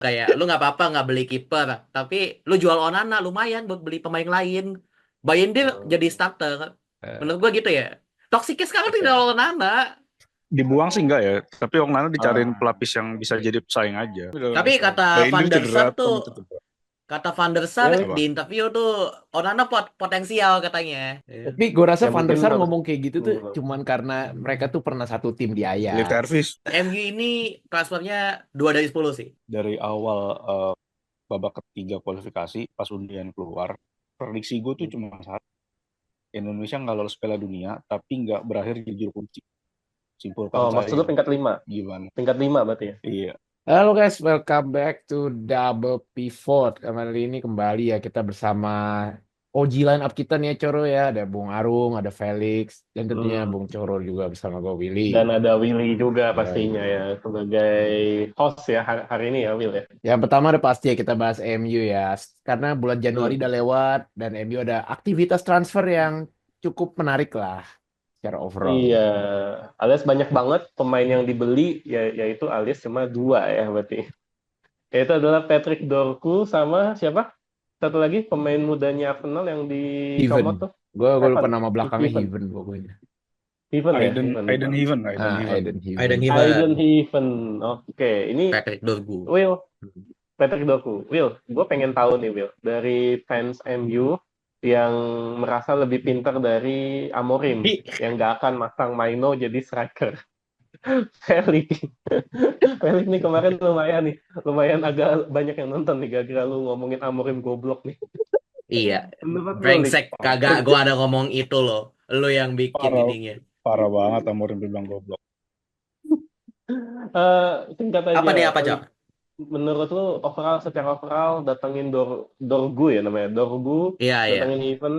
Kayak lu nggak apa-apa nggak beli kiper, tapi lu jual Onana lumayan buat beli pemain lain. Bayin dia jadi Hmm, starter. eh, Menurut gua gitu ya. Toksiknya sekarang oke. tinggal Onana. Dibuang sih enggak ya, tapi Onana dicariin Ah, pelapis yang bisa jadi pesaing aja. Udah Tapi bisa. kata Bayern Van dia der cedera, Sar tuh, Tom itu cedera. di ya, interview tuh Onana potensial katanya. Iya. Tapi gue rasa ya Van der mungkin Sar harus ngomong kayak gitu tuh nunggu. cuman karena mereka tuh pernah satu tim di Philip Ajax. Tervis MU ini transfernya 2 dari 10 sih. dari awal babak ketiga kualifikasi pas undian keluar, prediksi gue tuh cuma satu. Indonesia nggak lolos Piala Dunia, tapi nggak berakhir di juru kunci. Simpulkan Oh, maksud lu saja. tingkat 5. Gimana? Tingkat 5 berarti ya. Iya. Halo guys, welcome back to Double Pivot. Kali ini kembali ya kita bersama OG line up kita nih ya Coro ya. Ada Bung Arung, ada Felix, dan tentunya Hmm. Bung Coro juga bersama gue Willy. Dan ada Willy juga Ya, pastinya ya sebagai host ya hari ini ya Will ya. yang pertama ada pasti ya kita bahas MU ya. Karena bulan Januari Hmm. udah lewat dan MU ada aktivitas transfer yang cukup menarik lah secara overall. Iya, alias banyak banget pemain yang dibeli ya, yaitu alias cuma dua ya berarti. Yaitu adalah Patrick Dorku sama siapa? Satu lagi pemain mudanya Arsenal yang Heaven. dicomot tuh. Gue lupa Evan. nama belakangnya Heaven. Heaven pokoknya. Heaven ya, Aiden Heaven Aiden lupa. Heaven, Aiden Ah, Heaven. Eden Aiden Heaven. Aiden Heaven, Heaven. Oke, ini Patrick Dorgu. Will, Patrick Dorku. Will, gue pengen tahu nih Will, dari fans MU yang merasa lebih pintar dari Amorim yang gak akan masang Maino jadi striker. Felix. Felix nih kemarin lumayan agak banyak yang nonton nih gara-gara lu ngomongin Amorim goblok nih. Iya, Menurut lu, Lik, brengsek kagak gua ada ngomong itu loh. Lu yang bikin Parah, ininya. parah banget Amorim bilang goblok. singkat Apa aja, nih apa, Cok? menurut lu secara overall datengin Dorgu ya namanya, Dorgu Iya, iya. datengin event,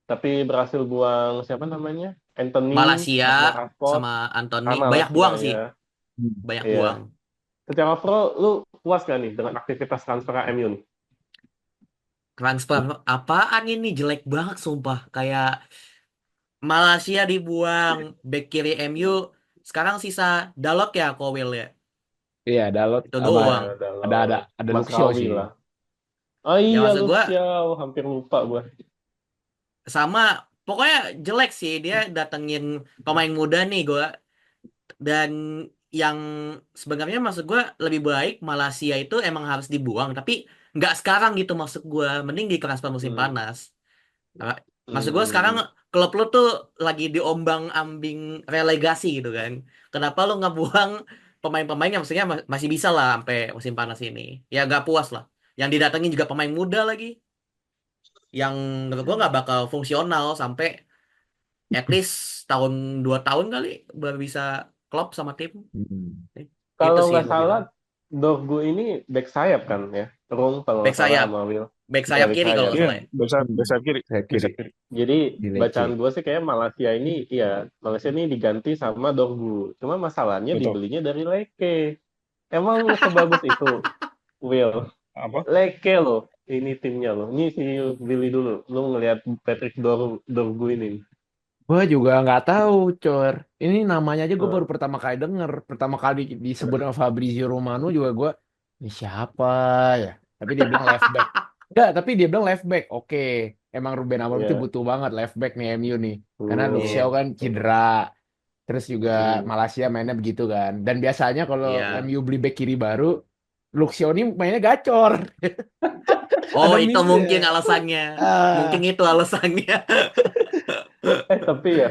tapi berhasil buang siapa namanya? Anthony Malaysia sama Rashford sama Anthony sama banyak Malaysia buang sih, ya. banyak Iya. buang. Secara overall lu puas gak nih dengan aktivitas transfer MU nih? Transfer apaan ini jelek banget sumpah. Kayak Malaysia dibuang, back kiri MU sekarang sisa Dalot ya, Kowil ya. Iya, Dalot Itu sama Iya, doang. ada Luxio Masraoui sih. lah. Oh Ya iya, maksud gua Luxiao. Hampir lupa gue. sama pokoknya jelek sih dia datengin pemain muda nih gua. Dan yang sebenarnya maksud gue lebih baik Malaysia itu emang harus dibuang, tapi nggak sekarang gitu maksud gue. Mending di transfer musim Hmm. panas. Nah, maksud gue sekarang Hmm. klub lu tuh lagi diombang-ambing relegasi gitu kan. Kenapa lu ngebuang pemain-pemain yang maksudnya masih bisa lah sampai musim panas ini? Ya nggak puas lah. Yang didatengin juga pemain muda lagi, yang menurut gue nggak bakal fungsional sampai at least tahun 2 tahun kali baru bisa klop sama tim. Hmm. Itu Kalau sih nggak gue salah, bilang. Dorgu ini back sayap kan ya? Rung kalau Back nggak salah sayap, sama Will. back Ya, sayap back kiri kalau sayap. nggak Iya, salah ya. bisa Hmm. bisa kiri, Saya bisa kiri kiri. Jadi di bacaan Lecce. gue sih kayak Malaysia ini diganti sama Dorgu. Cuma masalahnya Betul. dibelinya dari Leke. Emang sebagus itu, Will? Apa? Leke loh, ini timnya loh. Ini si Willy dulu. Lu ngelihat Patrick Dorgu ini. Gue juga nggak tahu, Cor. Ini namanya aja gue baru Nah, pertama kali denger. Pertama kali disebut sama Fabrizio Romano juga gue, ini siapa ya? Tapi dia bilang left back. Enggak, tapi dia bilang left back. Oke, emang Ruben Amorim itu ya. butuh banget left back nih MU nih. Karena Luxiao Iya, kan cedera. Terus juga Hmm. Malaysia mainnya begitu kan. Dan biasanya kalau iya. MU beli back kiri baru, Luxiao ini mainnya gacor. Oh, Ada itu miss mungkin ya. alasannya. Mungkin Ah, itu alasannya. Tapi Iya.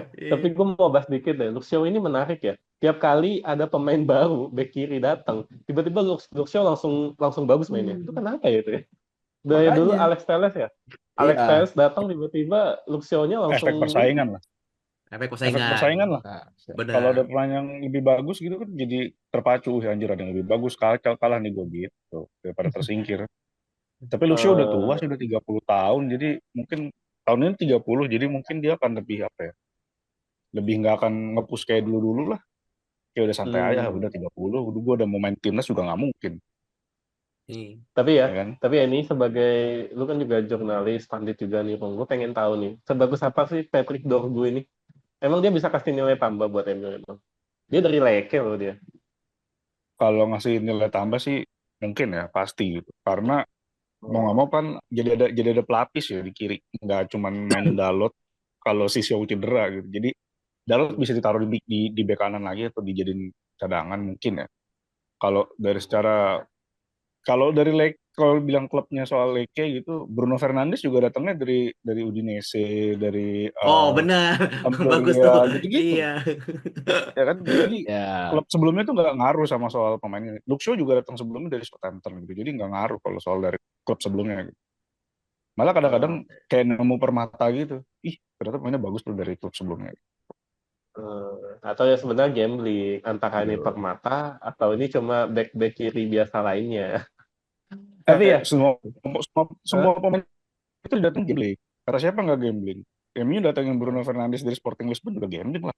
gue mau bahas dikit deh. Luxio ini menarik ya. Tiap kali ada pemain baru back kiri datang, tiba-tiba Luxio langsung langsung bagus mainnya. Itu kenapa ya itu ya? Dari dulu makanya. Alex Telles ya. Alex Iya. Telles datang tiba-tiba Luxio-nya Efek langsung ini. persaingan lah. Efek Efek persaingan. persaingan lah. Nah, Kalau ada Benar. pemain yang lebih bagus gitu kan jadi terpacu. Ya, anjir ada yang lebih bagus. Kalah, kalah nih gue gitu. Daripada tersingkir. Tapi Lucio udah tua eh sih, udah 30 tahun. Jadi mungkin tahun ini 30. Jadi mungkin dia akan lebih apa ya. Lebih nggak akan nge-push kayak dulu-dulu lah. Kayak udah santai aja. hmm. Udah 30. Udah gue udah mau main timnas juga nggak mungkin. Iya. Tapi ya, Ya kan? tapi ya ini sebagai lu kan juga jurnalis, pandit juga nih, Bang. Gue pengen tahu nih, sebagus apa sih Patrick Dorgu ini? Emang dia bisa kasih nilai tambah buat MU emang? Dia dari Leke loh dia. Kalau ngasih nilai tambah sih mungkin ya pasti gitu. Karena mau nggak mau kan jadi ada pelapis ya di kiri, nggak cuman mainin Dalot kalau si Xiao cedera gitu. Jadi Dalot bisa ditaruh di bek kanan lagi atau dijadiin cadangan mungkin ya. Kalau dari secara kalau bilang klubnya soal Leke gitu, Bruno Fernandes juga datangnya dari Udinese, dari Oh, benar. Bagus tuh. Sampdoria gitu-gitu. Iya. Ya kan, jadi Ya, klub sebelumnya tuh nggak ngaruh sama soal pemain ini. Luke Shaw juga datang sebelumnya dari Southampton gitu, jadi nggak ngaruh kalau soal dari klub sebelumnya gitu. Malah kadang-kadang Eh, kayak nemu permata gitu, ih ternyata mainnya bagus tuh dari klub sebelumnya. atau ya sebenarnya gambling antara ini Gitu. Permata atau ini cuma back-back kiri biasa lainnya. Tapi ya, Semua semua eh, semua pemain itu datang gambling. Karena siapa nggak gambling? MU datangin Bruno Fernandes dari Sporting Lisbon juga gambling lah.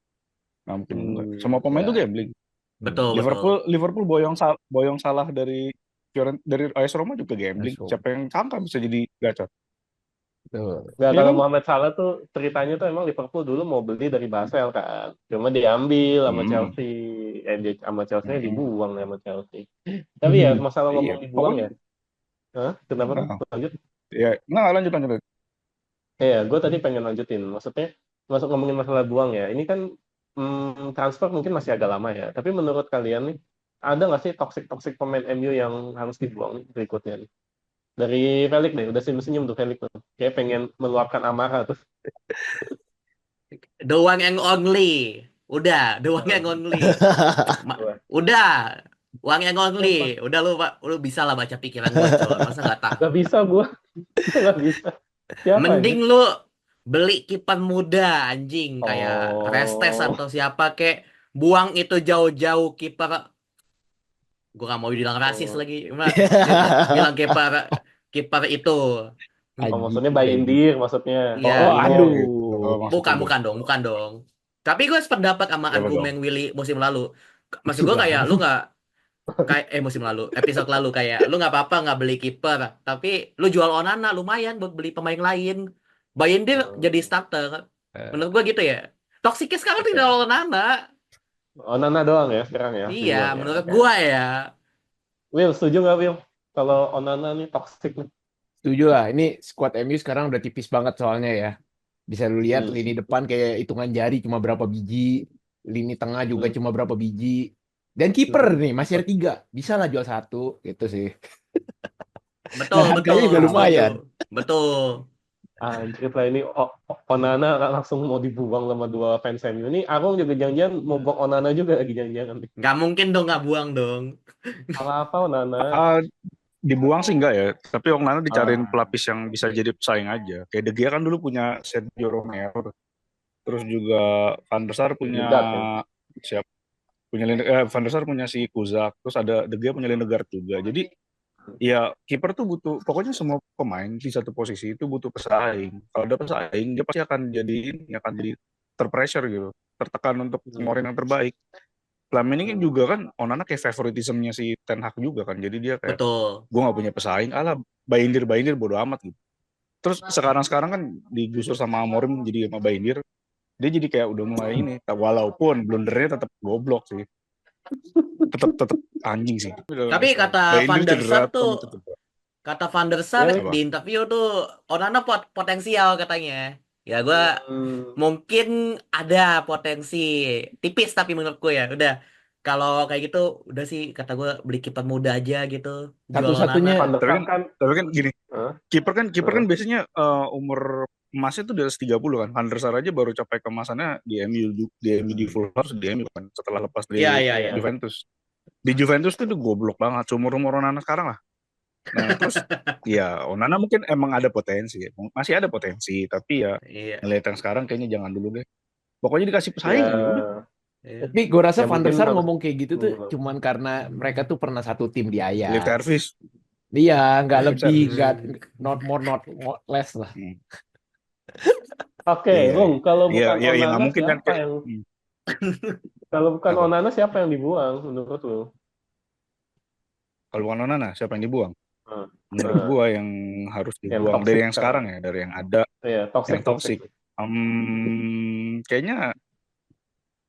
Nggak mungkin enggak. Semua pemain tuh ya. gambling. Betul, betul. Liverpool Liverpool boyong salah dari AS Roma juga gambling. Langsung. Siapa yang sangka bisa jadi gacor? Betul. nggak, Iya kalau kan? Mohamed Salah tuh ceritanya tuh emang Liverpool dulu mau beli dari Basel kan. Cuma diambil sama Hmm. Chelsea. Sama Chelsea Hmm. dibuang sama Chelsea. Tapi ya masalah Iya, ngomong dibuang pokoknya ya. Hah? Kenapa tuh? nah, Lanjut. ya, nah lanjut lanjut. Lanjut. Iya, gue tadi pengen lanjutin. Maksudnya, masuk ngomongin masalah buang ya. Ini kan transfer mungkin masih agak lama ya. Tapi menurut kalian nih, ada nggak sih toxic pemain MU yang harus dibuang nih berikutnya nih? Dari Felix deh, udah senyum-senyum tuh Felix tuh. Kayak pengen meluapkan amarah tuh. The one and only. Udah, the one and Nah, only. gua. Udah, one and Siapa? only. Udah lu bisa lah baca pikiran gua, Con. Masa nggak tahu? Gak bisa gue. Gak bisa. Siapa ini? Mending lu beli kiper muda anjing kayak Restes Oh, atau siapa kek. Buang itu jauh-jauh kiper. Gua gak mau bilang rasis oh, lagi. Bilang kiper kiper itu. oh, Anjing, maksudnya anjing. Bayindir maksudnya. Iya, Oh Oh, iya Oh, gitu. Oh, aduh. bukan, maksudnya gitu. bukan dong, bukan dong. Tapi gue sependapat sama Coba dong. argumen Willy musim lalu. Maksud Musim gue kayak lu lalu. nggak kayak musim lalu, episode lalu kayak lu nggak apa-apa nggak beli kiper, tapi lu jual Onana lumayan buat beli pemain lain. Bayindir jadi oh, starter. Eh, Menurut gue gitu ya. Toksiknya sekarang tidak oke. Onana. Oh, Nana doang ya sekarang ya Iya, dibuang ya. menurut Oke. gue ya. Will, setuju nggak Will? Kalau Onana nih toxic nih. Setuju lah. Ini squad MU sekarang udah tipis banget soalnya ya. Bisa lu lihat Hmm, lini depan kayak hitungan jari cuma berapa biji. Lini tengah juga hmm, cuma berapa biji. Dan kiper hmm. nih masih ada 3. Bisa lah jual satu gitu sih. Dan Betul, harganya betul, juga setuju. lumayan. Betul. Anjir lah ini Onana langsung mau dibuang sama dua fans MU. Ini Arung juga jangan-jangan mau buang Onana juga lagi jangan-jangan nih. Nggak mungkin dong nggak buang dong. Salah apa Onana? Ah, dibuang sih enggak ya, tapi Onana dicariin Ah, pelapis yang bisa jadi pesaing aja. Kayak De Gea kan dulu punya Sergio Romero, terus juga Van der Sar punya Lingard ya. siapa? Van der Sar punya si Kuzak, terus ada De Gea punya Lindegaard juga. Jadi ya kiper tuh butuh, pokoknya semua pemain di satu posisi itu butuh pesaing. Kalau ada pesaing, dia pasti akan jadi terpressure gitu, tertekan untuk Hmm. ngeluarin yang terbaik. Selama ini kan juga kan Onana kayak favoritismnya si Ten Hag juga kan, jadi dia kayak Betul. gue nggak punya pesaing, alah Bayindir bodo amat gitu. Terus sekarang kan digusur sama Amorim jadi sama Bayindir, dia jadi kayak udah mulai ini, walaupun blundernya tetap goblok sih, tetap anjing sih. Tapi kata Van Bayindir der Sar cedera tuh, Tom itu cedera. kata Van der Sar Ya, di Apa? interview tuh Onana potensial katanya. Ya gue hmm. mungkin ada potensi tipis tapi menurutku ya udah kalau kayak gitu udah sih kata gue beli kiper muda aja gitu jual Onana. Van Satu-satunya der Tapi Sar kan kan, tapi kan gini, eh, kiper kan eh, biasanya umur emasnya tuh di atas 30 kan. Van der Sar aja baru capai kemasannya di MU di full harus di MU kan setelah lepas Iya, dari iya, iya. iya. Juventus. Di Juventus tuh udah goblok banget, seumur-umur Onana sekarang lah. Nah, terus ya Onana mungkin emang ada potensi, ya. Masih ada potensi, tapi ya Iya, ngeliat yang sekarang kayaknya jangan dulu deh. Pokoknya dikasih pesaing aja udah. Ya, iya. tapi gue rasa ya Van der mungkin Sar harus ngomong kayak gitu tuh hmm, cuman karena mereka tuh pernah satu tim di Lihat Ajax. servis, Iya, nggak lip lebih, service. nggak Hmm. not more, not less lah. Hmm. Oke, Iya, Bung, kalau iya, bukan iya, iya nggak Onana mungkin kan siapa kayak yang kalau bukan apa? Onana siapa yang dibuang menurut lu? Kalau bukan Onana, siapa yang dibuang? Hmm, Menurut hmm. gua yang harus Yang dibuang dari toxic yang sekarang. sekarang ya, dari yang ada, Iya, yang toxic. toksik. Kayaknya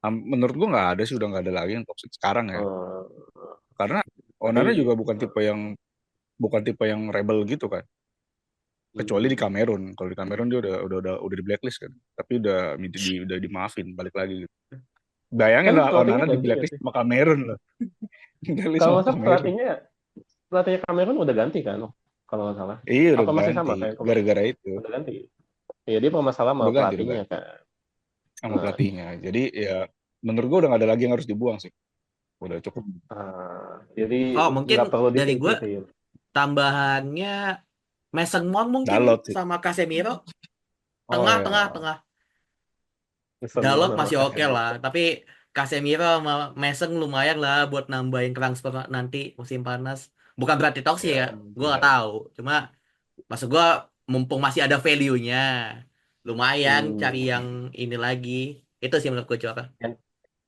menurut gua nggak ada sih, udah nggak ada lagi yang toksik sekarang ya. Hmm. Karena Onana Iya. juga bukan tipe yang rebel gitu kan. Kecuali di Hmm. Kamerun. Kalau di Kamerun dia udah di blacklist kan. Tapi udah dimaafin balik lagi gitu. Bayangin Kan lah pelatihnya Onana di ganti nggak blacklist sih? sama Kamerun loh. Di blacklist Kalau sama nggak salah Kamerun. pelatihnya Kamerun udah ganti kan? Kalau nggak salah. Iya udah Apa masih ganti. sama kayak kemarin? Gara-gara itu. Udah ganti. Iya, dia bermasalah sama Udah pelatihnya ganti kan. sama Nah, pelatihnya. Jadi ya menurut gua udah gak ada lagi yang harus dibuang sih. Udah cukup. jadi Oh, mungkin nggak perlu dari gue disingkirin. tambahannya Mason Mount mungkin Dalot sih. sama Casemiro Oh tengah ya. tengah tengah. Mason Dalot Mount sama masih oke Casemiro. lah, tapi Casemiro sama Mason lumayan lah buat nambahin transfer nanti musim panas. Bukan berarti toksik ya, Ya. gue Ya. gak tahu. Cuma maksud gue mumpung masih ada value-nya, lumayan cari Hmm. yang ini lagi. Itu sih menurut gue Cok. Yang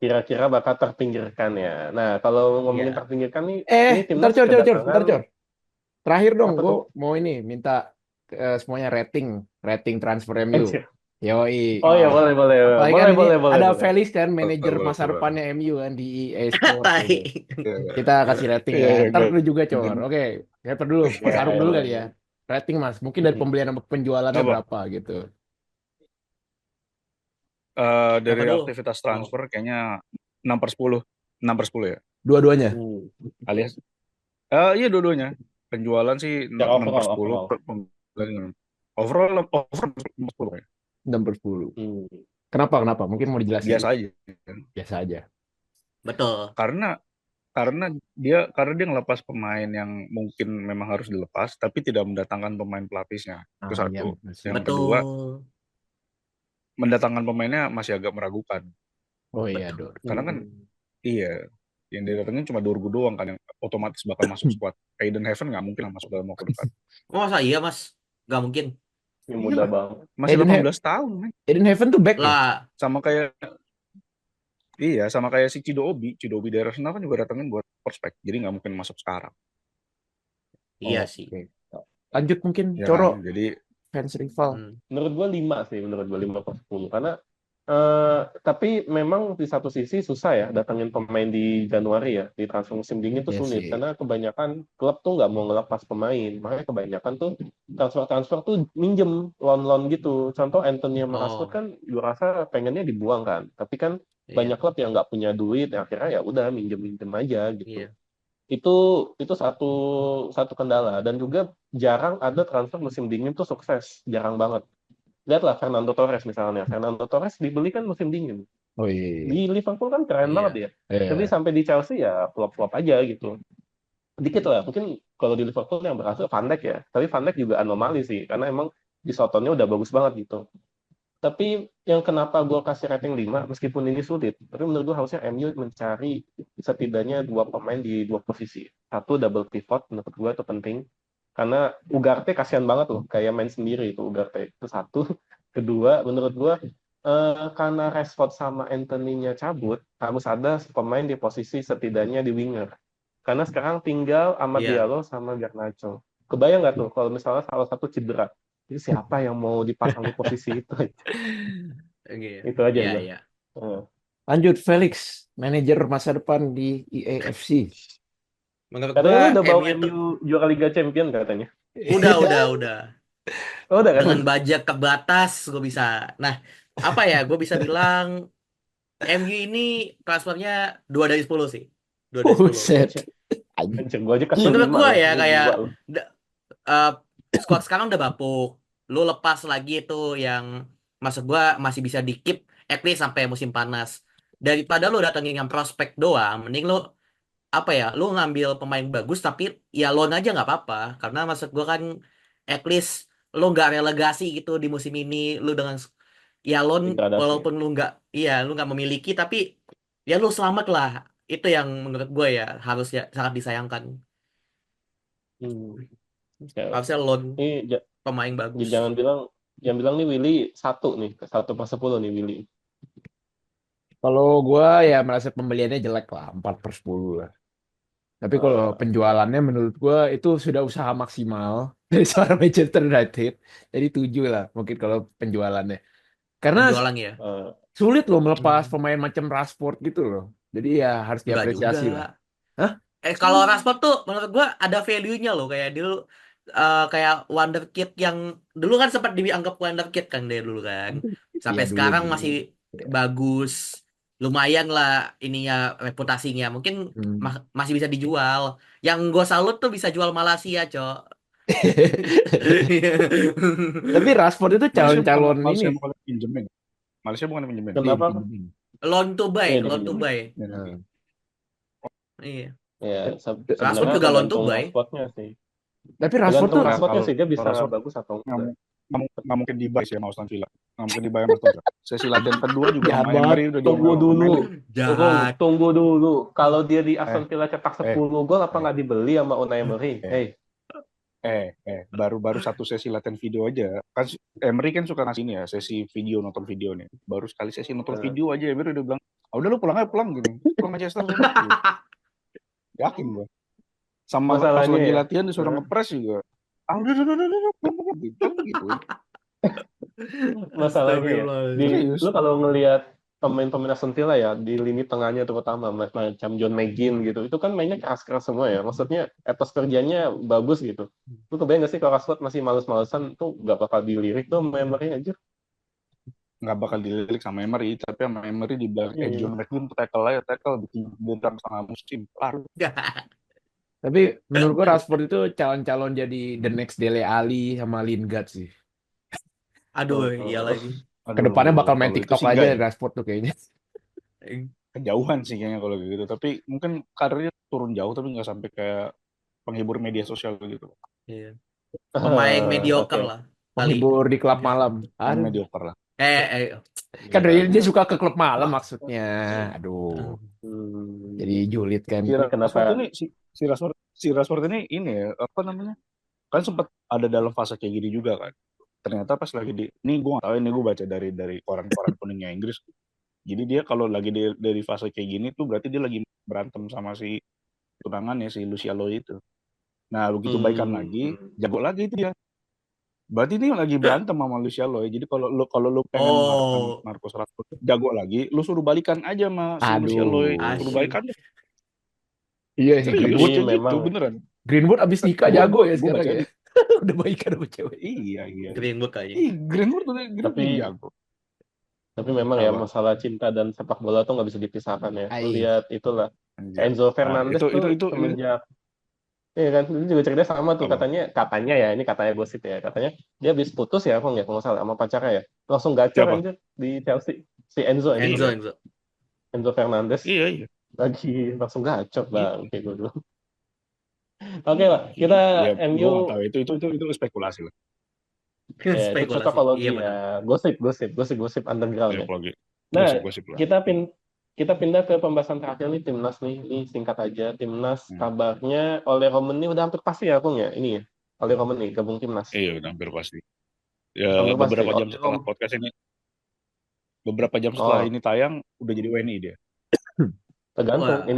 kira-kira bakal terpinggirkan ya. Nah, kalau ngomongin Iya. terpinggirkan nih, ini Bentar timnas Cor, Cor, Cor, kedatangan bentar Cor. Terakhir dong, apa gue tuh? mau ini minta semuanya rating transfer MU. Anjir. Yoi. Oh ya, boleh, boleh, Apalagi kan boleh, ini boleh, boleh, ada boleh. Felix kan, manajer Boleh, masa boleh. depannya MU kan di EA Sport Tai. gitu. Kita kasih rating Iya, ya. iya, Ntar lu juga Cor. ganti. Oke, siapa dulu? Mas Ya, Arum ya, dulu kali ya. boleh. Rating Mas. Mungkin dari pembelian sama penjualannya Apa? berapa gitu. Siapa Dari dulu? aktivitas transfer kayaknya 6/10. 6/10 ya. Dua-duanya. Hmm. Alias iya dua-duanya. Penjualan sih Secara enam per overall, sepuluh overall. Overall 10 ya. 6/10. Hmm. Kenapa? Mungkin mau dijelasin Biasa dulu. aja. Biasa aja. Betul. Karena karena dia ngelepas pemain yang mungkin memang harus dilepas tapi tidak mendatangkan pemain pelapisnya. Itu Iya, satu. betul sih. Yang kedua, Betul. mendatangkan pemainnya masih agak meragukan. Oh iya, Betul. Dor. Karena kan Hmm. iya, yang didatengin cuma Dorgu doang kan yang otomatis bakal masuk squad. Aiden Heaven nggak mungkin lah masuk dalam waktu dekat. Oh, masa iya Mas? Gak mungkin. Ini Iya mudah lah, banget. masih Eden, 18 tahun, men. Eden Heaven tuh back loh. Lah, Sama kayak sama kayak si Cido Obi dari Arsenal kan juga datengin buat prospek. Jadi nggak mungkin masuk sekarang. iya sih. Oke. Lanjut mungkin Ya Coro kan? Jadi fans rival. Hmm. Menurut gue 5 sih, menurut gue 5/10. Karena tapi memang di satu sisi susah ya datangin pemain di Januari ya, di transfer musim dingin tuh Iya sulit sih. karena kebanyakan klub tuh nggak mau ngelepas pemain, makanya kebanyakan tuh transfer tuh minjem loan gitu. Contoh Anthony sama Rashford Oh, kan gue rasa pengennya dibuang kan, tapi kan banyak iya. klub yang nggak punya duit, akhirnya ya udah minjem aja gitu. Iya. Itu itu satu satu kendala dan juga jarang ada transfer musim dingin tuh sukses, jarang banget. Lihatlah Fernando Torres misalnya. Fernando Torres dibeli kan musim dingin. Oh iya. Di Liverpool kan keren banget Iya. ya. Tapi Iya. sampai di Chelsea ya flop-flop aja gitu. Dikit lah. Mungkin kalau di Liverpool yang berhasil Van Dijk ya. Tapi Van Dijk juga anomali sih. Karena emang di Sotonnya udah bagus banget gitu. Tapi yang kenapa gue kasih rating 5, meskipun ini sulit. Tapi menurut gue harusnya MU mencari setidaknya 2 pemain di 2 posisi. Satu double pivot, menurut gue itu penting. Karena Ugarte kasihan banget loh, kayak main sendiri itu Ugarte. Itu satu. Kedua, menurut gue karena Rashford sama Anthony-nya cabut, harus ada pemain di posisi setidaknya di winger. Karena sekarang tinggal Amad Iya. Diallo sama Garnacho. Kebayang nggak tuh kalau misalnya salah satu cedera? Itu siapa yang mau dipasang di posisi itu? Iya. Itu aja Iya, gue. iya. Lanjut Felix, manajer masa depan di EAFC. Menurut Katanya gua lu udah bawa MU tuh MU juara Liga Champion katanya. udah. Oh, udah kan? Dengan budget terbatas gue bisa. Nah, apa ya? Gue bisa bilang MU ini transfernya 2/10 sih. 2/10. Buset. Anjir, gue aja kasih Menurut 5 gue loh. ya Lu kayak 2 loh. eh, squad sekarang udah bapuk. Lu lepas lagi itu yang maksud gue masih bisa di keep at least sampai musim panas. Daripada lu datengin yang prospek doang, mending lu apa ya? Lu ngambil pemain bagus tapi ya loan aja nggak apa-apa. Karena maksud gue kan at least lu nggak relegasi gitu di musim ini. Lu dengan ya loan Degradasi. walaupun lu nggak iya lu nggak memiliki tapi ya lu selamat lah. Itu yang menurut gue ya harus ya sangat disayangkan. Hmm. Oke, oke. Harusnya loan Ini pemain bagus. yang bilang nih Willy 1 nih, 1/10 nih Willy. Kalau gue ya merasa pembeliannya jelek lah, 4/10 lah. Tapi kalau penjualannya menurut gue itu sudah usaha maksimal dari seorang Manchester United. Jadi 7 lah mungkin kalau penjualannya. Karena Penjualan ya. eh, sulit loh melepas Hmm. pemain macam Rashford gitu loh. Jadi ya harus Enggak juga. diapresiasi lah. Hah? Kalau Rashford tuh menurut gua ada value-nya loh, kayak dulu kayak wonderkid yang dulu kan sempat dianggap wonderkid kan dia dulu kan. Iya Sampai dulu sekarang dulu. masih Ya. bagus. Lumayan lah ininya, reputasinya. Mungkin Hmm. masih bisa dijual. Yang gue salut tuh bisa jual Malaysia, Cok. Tapi Rashford itu Malaysia bukan calon-calon ini Malaysia bukan pinjemin. Malaysia bukan pinjemin. Kenapa? dipinjemin. Loan to buy, Iya loan to dipinjemin. buy. Nah. Iya. Ya, Rashford sebenarnya juga loan to tergantung buy. Rashford-nya sih. Tapi Rashford Tergantung tuh Nah, Rashford-nya kalau sih, dia bisa Rashford bagus atau enggak. nggak mungkin dibayar sih sama Aston Villa. Nggak mungkin dibayar sama Aston Villa. Sesi latihan kedua juga jahat sama banget. Emery udah Tunggu diomelin. dulu. Jahat. Tunggu dulu. Kalau dia di Eh, Aston Villa cetak eh, 10 gol, apa eh, nggak dibeli sama Unai Emery? eh, Hey, baru satu sesi latihan video aja. Kan Emery kan suka ngasih ini ya, sesi video, nonton video nih. Baru sekali sesi nonton eh, video aja Emery udah bilang, ah udah lu pulang aja pulang gitu. Pulang aja Manchester sana. Gitu. Yakin gua. Sama pas masalahnya lagi ya. latihan disuruh eh, ngepres juga. Ah udah, pulang, pulang, gitu. Kan gitu. Masalahnya ya. Astagfirullahaladzim. Lu Serius. kalau ngelihat pemain-pemain Aston Villa ya di lini tengahnya terutama macam John McGinn gitu, itu kan mainnya keras-keras semua ya. Maksudnya etos kerjanya bagus gitu. Lu kebayang gak sih kalau Rashford masih males-malesan tuh gak bakal dilirik tuh sama Emery aja. Nggak bakal dilirik sama Emery, tapi sama Emery dibilang, Iya. John McGinn tackle aja, tackle bikin dendam setengah musim. Kelar. Tapi menurut gua Rashford itu calon-calon jadi the next Dele Alli sama Lingard sih. Aduh, iya lagi. Kedepannya bakal Aduh, main kalau itu TikTok sih aja enggak ya. Rashford tuh kayaknya. Kejauhan sih kayaknya kalau gitu. Tapi mungkin karirnya turun jauh, tapi nggak sampai kayak penghibur media sosial gitu. Iya. Pemain mediocre Oke. lah kali. Penghibur di klub malam. Main Aduh. mediocre lah. Eh, Kan Gila. dia suka ke klub malam maksudnya. Aduh. Jadi Hmm. julid kan. Si Ini Rashford kenapa? ini, si Rashford ini ya, apa namanya? Kan sempat ada dalam fase kayak gini juga kan. Ternyata pas lagi ini gue nggak tahu, ini gue baca dari koran-koran kuningnya Inggris. Jadi dia kalau lagi dari fase kayak gini tuh berarti dia lagi berantem sama si tunangannya si Luciano itu. Nah begitu baikan lagi, Hmm. jago lagi itu dia. Berarti ini lagi berantem sama Luciano ya. Jadi kalau lu pengen oh, Marcus Rashford jago lagi, lu suruh balikan aja sama si Luciano, Aduh. suruh asyik. balikan. Iya sih Serius Tapi Greenwood. kayak gitu memang beneran. Greenwood abis nikah Gue jago gua, ya gua sekarang baca ya. di Udah baikan sama cewek. iya. Green Book aja. Greenwood tuh Greenwood tapi yang jago. tapi memang ya Apa? masalah cinta dan sepak bola tuh nggak bisa dipisahkan ya. Lu Ai. lihat itulah Anjir. Enzo Nah, Fernandez tuh itu semenjak iya kan itu juga cerita sama tuh apa? katanya ya ini katanya gosip ya katanya dia habis putus ya kalau nggak salah sama pacarnya ya langsung gacor Siapa? anjir di Chelsea si Enzo Enzo, Iya. Enzo. Enzo Fernandez Iya. lagi langsung gacor bang Itu. kayak gue dulu. Oke lah kita Ya, gue MU nggak tahu itu spekulasi lah. ya itu Spekulasi. Iya cocokologi benar. ya gosip underground Ya ya. kalau Nah gosip-gosip lah. kita pindah ke pembahasan terakhir nih timnas nih ini singkat aja timnas Hmm. kabarnya oleh Roman ini udah hampir pasti ya Kung ya ini ya oleh Roman nih gabung timnas Iya, udah hampir pasti. Ya, hampir pasti beberapa jam oleh setelah podcast ini, beberapa jam setelah oh ini tayang, udah jadi WNI dia. tergantung Wah.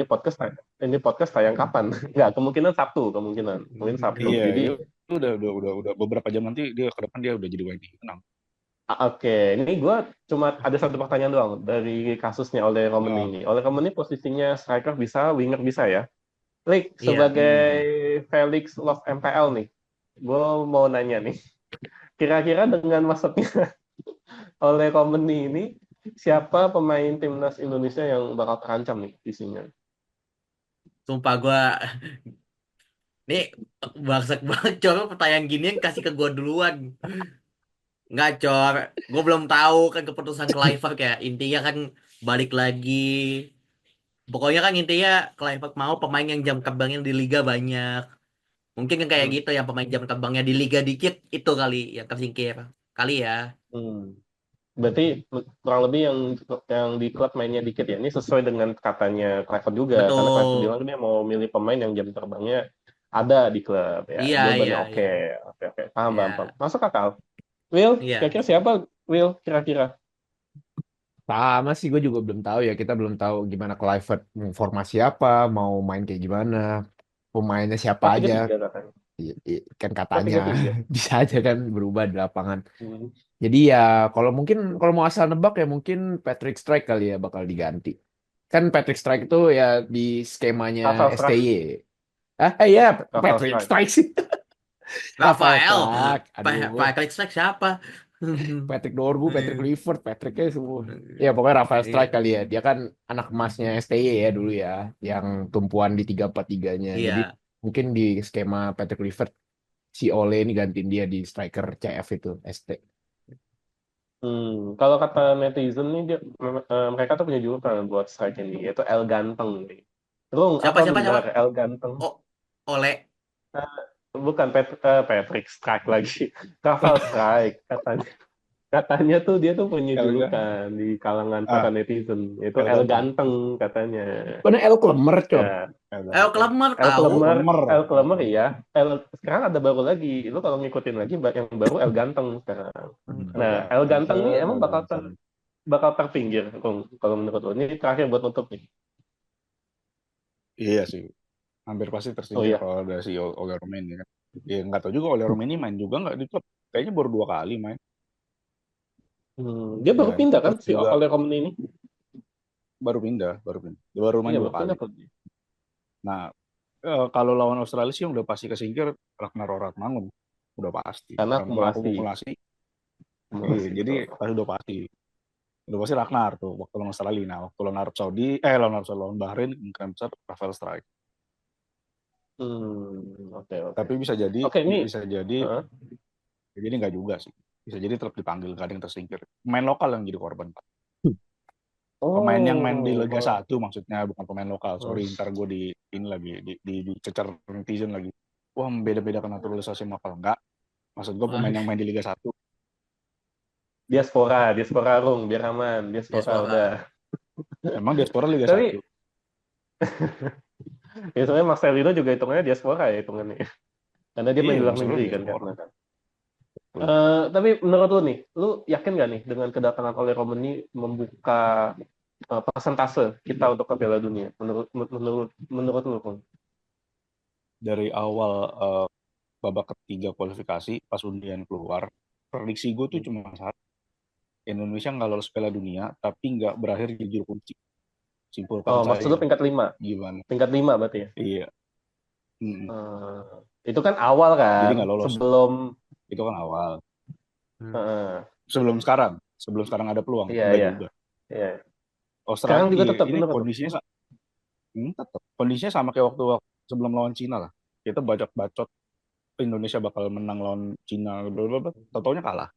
ini podcast tayang kapan nggak kemungkinan Sabtu kemungkinan mungkin Sabtu Iya, jadi ya udah beberapa jam nanti dia ke depan dia udah jadi WNI. Tenang. oke ini gue cuma ada satu pertanyaan doang dari kasusnya oleh Roman Ah, ini oleh Roman ini posisinya striker bisa winger bisa ya Lik Iya. sebagai hmm. Felix Love MPL nih gue mau nanya nih kira-kira dengan masuknya oleh Romani ini siapa pemain timnas Indonesia yang bakal terancam nih isinya? Sumpah gue nih bangsat banget coba pertanyaan gini yang kasih ke gue duluan. Nggak, Cor. Gue belum tahu kan keputusan Kluivert ya. Intinya kan balik lagi. Pokoknya kan intinya Kluivert mau pemain yang jam terbangnya di liga banyak. Mungkin yang kayak Hmm. gitu yang pemain jam terbangnya di liga dikit itu kali yang tersingkir. Kali ya. Hmm. Berarti kurang lebih yang di klub mainnya dikit ya. Ini sesuai dengan katanya Clifford juga. Karena Clifford Betul. bilang dia mau milih pemain yang jam terbangnya ada di klub ya. Iya, Jawabannya iya, oke. iya. Oke. Paham. Iya. Masuk akal. Will, Iya. kira-kira siapa? Will, kira-kira. Sama sih gue juga belum tahu ya. Kita belum tahu gimana Kluivert mau formasi apa, mau main kayak gimana, pemainnya siapa Oh, tiga aja. tiga katanya. Kan Oh, katanya 3-3. bisa aja kan berubah di lapangan. Hmm. Jadi ya kalau mau asal nebak ya mungkin Patrick Strike kali ya bakal diganti. Kan Patrick Strike itu ya di skemanya Rafael Strike. STY. Iya, Rafael Patrick Strike. Strike sih. Rafael Rafael. Strike. Aduh, Patrick Strike siapa? Patrick Dorgu, Patrick Clifford, Patricknya semua. Ya pokoknya Rafael Strike Iya. kali ya. Dia kan anak emasnya STY ya dulu ya, yang tumpuan di 3-4-3-nya. Jadi Iya. mungkin di skema Patrick Clifford si Ole ini gantiin dia di striker CF itu ST. Kalau kata netizen nih mereka tuh punya julukan buat strike ini yaitu El Ganteng nih. Rung, Siapa apa siapa siapa? benar El Ganteng? Oh, Oleh. Bukan Patrick Strike lagi. Rafael Strike katanya. Katanya tuh dia tuh punya Elga. julukan di kalangan Ah, para netizen yaitu El El Ganteng. Ganteng katanya. Bener El Klemer, Con. Ya, Ayo Klemmer El tahu. Klemer, Klemer. El Klemer ya. Sekarang ada baru lagi. Lu kalau ngikutin lagi yang baru El Ganteng sekarang. Nah, El Ganteng nih emang bakal terpinggir, kalau menurut lo. Ini terakhir buat nutup nih. Iya sih, hampir pasti Oh tersingkir iya. kalau ada si Ole Romeni kan. Ya nggak tahu juga Ole Romeni main juga nggak di klub. Kayaknya baru 2 kali main. Dia Ya baru kan? pindah kan Terus si juga Ole Romeni ini? baru pindah. Dia baru main Iya, dua baru kali. pindah tuh. Nah, kalau lawan Australia sih yang udah pasti kesingkir Ragnar Oragmangun. Udah pasti. Karena Karena akumulasi. akumulasi. Iya, jadi pasti udah pasti. Udah pasti Ragnar tuh waktu lawan Australia. Nah, waktu lawan Arab Saudi, lawan Bahrain kemungkinan besar Rafael Strike. Oke. Tapi bisa jadi, Oke, ini jadi nggak juga sih. Bisa jadi tetap dipanggil, nggak ada yang tersingkir. Pemain lokal yang jadi korban, Pak. Pemain yang main di Liga 1 maksudnya, bukan pemain lokal. Sorry, ntar gue ini lagi dicecar netizen lagi. Wah, beda-beda naturalisasi lokal. Enggak. Maksud gue pemain yang main di Liga 1. diaspora Rung, biar aman. Diaspora udah. Emang diaspora Liga Tapi 1. ya sebenarnya Marcelino juga hitungannya diaspora ya hitungannya. Karena dia main di luar Marcelo negeri kan diaspora. karena kan. Tapi menurut lu nih, lu yakin gak nih dengan kedatangan Ole Romeni membuka persentase kita untuk ke Piala Dunia? Menurut lu, Bung? Dari awal babak ketiga kualifikasi pas undian keluar, prediksi gue tuh cuma satu. Indonesia nggak lolos Piala Dunia, tapi nggak berakhir di juru kunci. Simpulkan saja. Maksud lu peringkat 5? Gimana? Peringkat 5 berarti ya? Iya. Itu kan awal kan? Jadi nggak lolos. Itu kan awal. Sebelum sekarang ada peluang. Iya. Juga. Iya. Australia sekarang juga tetap ini kondisinya sama kayak waktu sebelum lawan Cina lah. Kita bacot Indonesia bakal menang lawan Cina, tau-taunya kalah.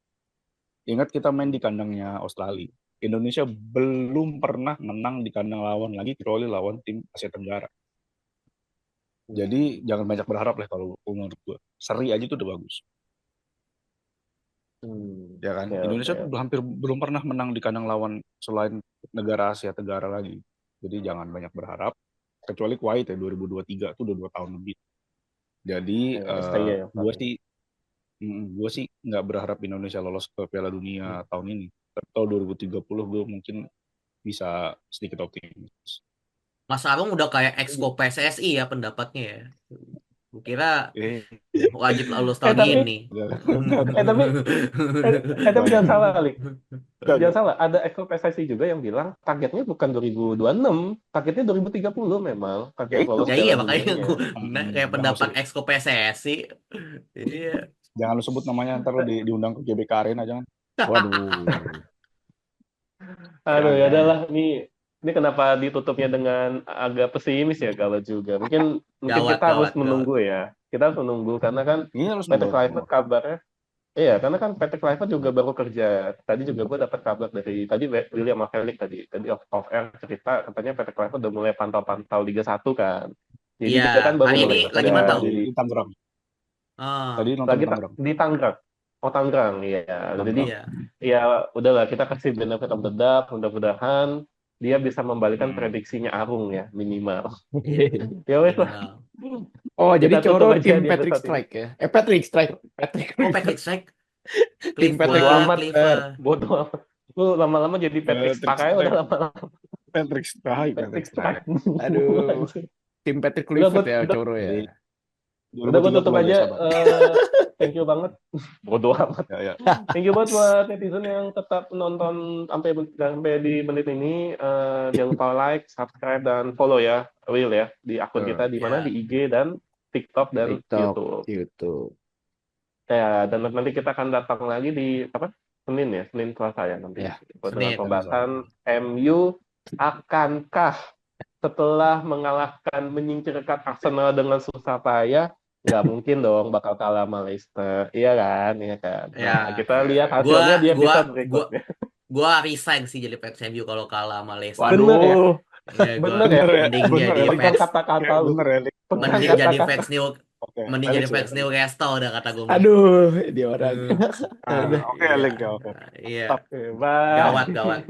Ingat kita main di kandangnya Australia. Indonesia belum pernah menang di kandang lawan lagi kecuali lawan tim Asia Tenggara. Jadi jangan banyak berharap lah kalau menurut gue. Seri aja tuh udah bagus. Ya kan? Indonesia tuh hampir belum pernah menang di kandang lawan selain negara Asia Tenggara lagi. Jadi jangan banyak berharap. Kecuali Kuwait ya 2023 itu udah 2 tahun lebih. Jadi gue sih nggak berharap Indonesia lolos ke Piala Dunia tahun ini. Tahun 2030 gue mungkin bisa sedikit optimis. Mas Arung udah kayak exco PSSI ya pendapatnya ya. Gue kira wajib lolos tahun ini. Tapi jangan salah, Lik. Jangan salah, ada exco PSSI juga yang bilang targetnya bukan 2026, targetnya 2030 memang. Target lolos ya iya, makanya gue kayak pendapat exco PSSI. Iya. Jangan lu sebut namanya, ntar lu diundang ke GBK Arena, jangan. Waduh. Aduh, ya udahlah. Ini kenapa ditutupnya dengan agak pesimis ya kalau juga. Mungkin kita harus menunggu ya. Kita harus menunggu karena kan Patrick Kluivert kabarnya. Iya, karena kan Patrick Kluivert juga baru kerja. Tadi juga gue dapat kabar tadi William sama Felix tadi off air cerita katanya Patrick Kluivert udah mulai pantau Liga 1 kan. Jadi dia kan baru mulai lagi mantau di Tangerang. Tadi nonton di Tangerang. Oh, Tangerang, iya. Jadi ya udahlah kita kasih benefit of the doubt, mudah-mudahan dia bisa membalikan prediksinya Arung ya minimal. Ya wes lah. Oh, jadi Coro tim Patrick Strike ya? Patrick Strike. Patrick Strike. Tim Patrick Kluivert. Bodoh amat. Lu lama-lama jadi Patrick Strike aja udah lama-lama. Patrick Strike. Aduh. Tim Patrick Kluivert ya Coro ya. Udah gue 2030 tutup aja aja. sabar. Thank you banget. Bodoh amat. Ya, ya. Thank you banget buat netizen yang tetap nonton sampai di menit ini. Jangan lupa like, subscribe, dan follow ya, Will ya, di akun kita di mana Ya, di IG dan TikTok dan TikTok, YouTube. YouTube. Ya, dan nanti kita akan datang lagi di apa? Senin ya, Senin Selasa ya nanti. Ya, Buat dengan Senin. pembahasan MU akankah setelah menyingkirkan Arsenal dengan susah payah, nggak mungkin dong bakal kalah sama Leicester, iya kan, iya kan. Nah, Ya, kita lihat gua hasilnya di gua episode gua berikutnya. gua resign sih jadi fans MU kalau kalah sama Leicester. Bener ya, waduh. Ya, gua bener ya. Bener ya, mending bener jadi ya. Pegang fans kata-kata Kayak lu, bener ya, Lik. pegang mending jadi kata-kata. fans New Oke, mending jadi Felix ya. fans Newcastle udah kata gue mah. Aduh, dia orang. Hmm, Ah, Udah. oke, iya, Lik ya, oke. iya, Oke, bye. gawat gawat.